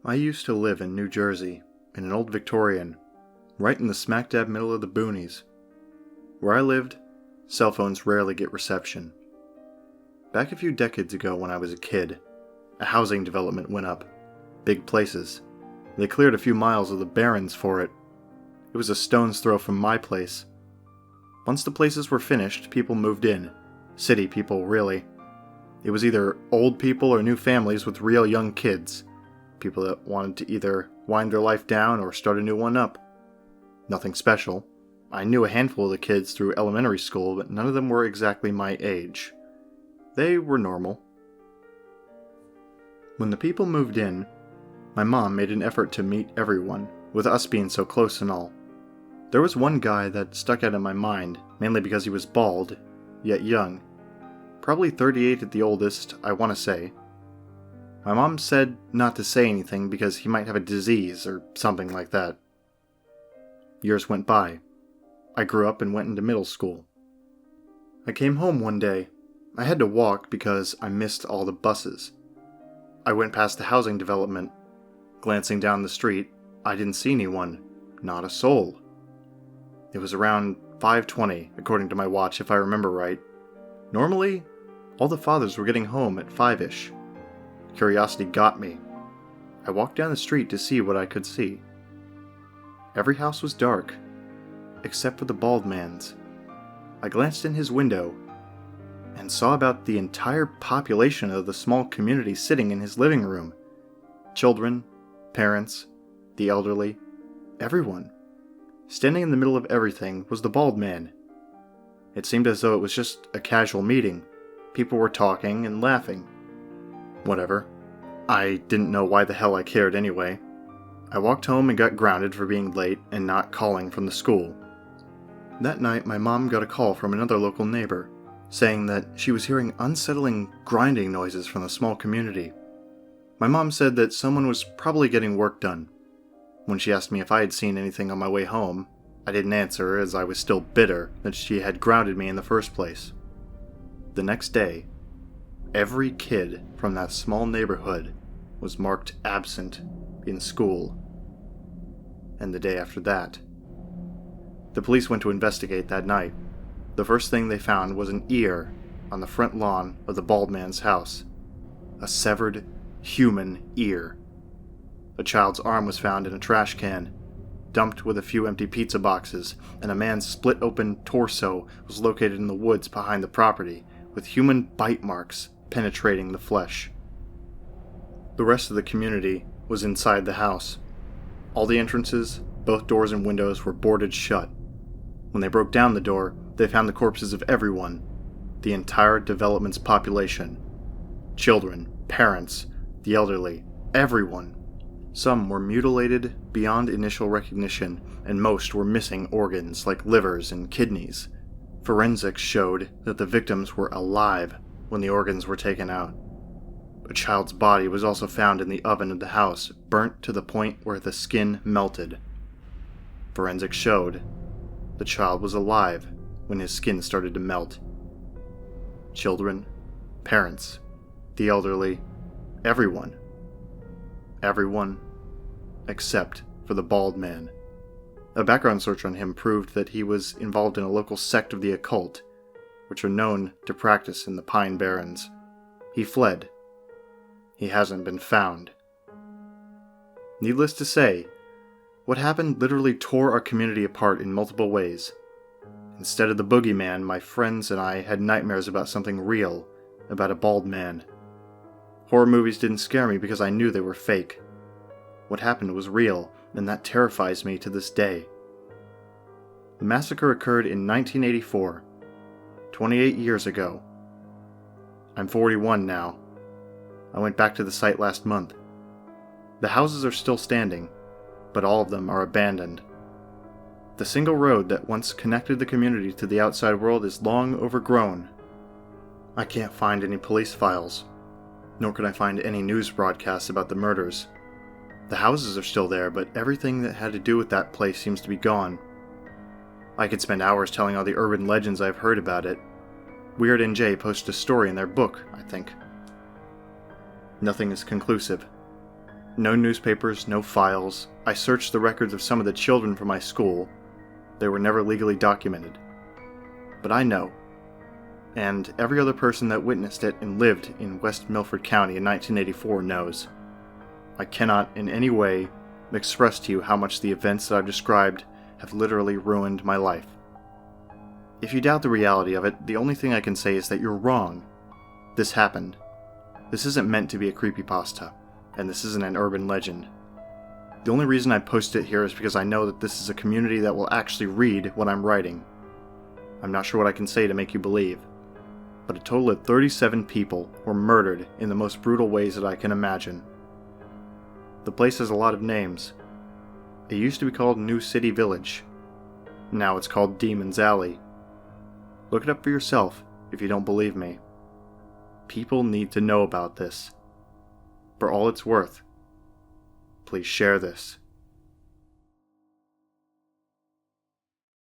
I used to live in New Jersey, in an old Victorian, right in the smack dab middle of the boonies. Where I lived, cell phones rarely get reception. Back a few decades ago when I was a kid, a housing development went up. Big places. They cleared a few miles of the barrens for it. It was a stone's throw from my place. Once the places were finished, people moved in. City people, really. It was either old people or new families with real young kids. People that wanted to either wind their life down or start a new one up. Nothing special. I knew a handful of the kids through elementary school, but none of them were exactly my age. They were normal. When the people moved in, my mom made an effort to meet everyone, with us being so close and all. There was one guy that stuck out in my mind, mainly because he was bald, yet young. Probably 38 at the oldest, I want to say. My mom said not to say anything because he might have a disease or something like that. Years went by. I grew up and went into middle school. I came home one day. I had to walk because I missed all the buses. I went past the housing development. Glancing down the street, I didn't see anyone. Not a soul. It was around 5:20, according to my watch if I remember right. Normally, all the fathers were getting home at 5-ish. Curiosity got me. I walked down the street to see what I could see. Every house was dark, except for the bald man's. I glanced in his window and saw about the entire population of the small community sitting in his living room. Children, parents, the elderly, everyone. Standing in the middle of everything was the bald man. It seemed as though it was just a casual meeting. People were talking and laughing. Whatever. I didn't know why the hell I cared anyway. I walked home and got grounded for being late and not calling from the school. That night, my mom got a call from another local neighbor, saying that she was hearing unsettling grinding noises from the small community. My mom said that someone was probably getting work done. When she asked me if I had seen anything on my way home, I didn't answer as I was still bitter that she had grounded me in the first place. The next day, every kid from that small neighborhood was marked absent in school. And the day after that. The police went to investigate that night. The first thing they found was an ear on the front lawn of the bald man's house. A severed human ear. A child's arm was found in a trash can, dumped with a few empty pizza boxes, and a man's split-open torso was located in the woods behind the property, with human bite marks penetrating the flesh. The rest of the community was inside the house. All the entrances, both doors and windows were boarded shut. When they broke down the door, they found the corpses of everyone, the entire development's population. Children, parents, the elderly, everyone. Some were mutilated beyond initial recognition, and most were missing organs like livers and kidneys. Forensics showed that the victims were alive when the organs were taken out. A child's body was also found in the oven of the house, burnt to the point where the skin melted. Forensics showed the child was alive when his skin started to melt. Children, parents, the elderly, everyone. Everyone except for the bald man. A background search on him proved that he was involved in a local sect of the occult, which are known to practice in the Pine Barrens. He fled. He hasn't been found. Needless to say, what happened literally tore our community apart in multiple ways. Instead of the boogeyman, my friends and I had nightmares about something real, about a bald man. Horror movies didn't scare me because I knew they were fake. What happened was real, and that terrifies me to this day. The massacre occurred in 1984, 28 years ago. I'm 41 now. I went back to the site last month. The houses are still standing, but all of them are abandoned. The single road that once connected the community to the outside world is long overgrown. I can't find any police files, nor can I find any news broadcasts about the murders. The houses are still there, but everything that had to do with that place seems to be gone. I could spend hours telling all the urban legends I've heard about it. Weird NJ posted a story in their book, I think. Nothing is conclusive. No newspapers, no files. I searched the records of some of the children from my school. They were never legally documented. But I know. And every other person that witnessed it and lived in West Milford County in 1984 knows. I cannot in any way express to you how much the events that I've described have literally ruined my life. If you doubt the reality of it, the only thing I can say is that you're wrong. This happened. This isn't meant to be a creepypasta, and this isn't an urban legend. The only reason I post it here is because I know that this is a community that will actually read what I'm writing. I'm not sure what I can say to make you believe, but a total of 37 people were murdered in the most brutal ways that I can imagine. The place has a lot of names. It used to be called New City Village. Now it's called Demon's Alley. Look it up for yourself if you don't believe me. People need to know about this. For all it's worth, please share this.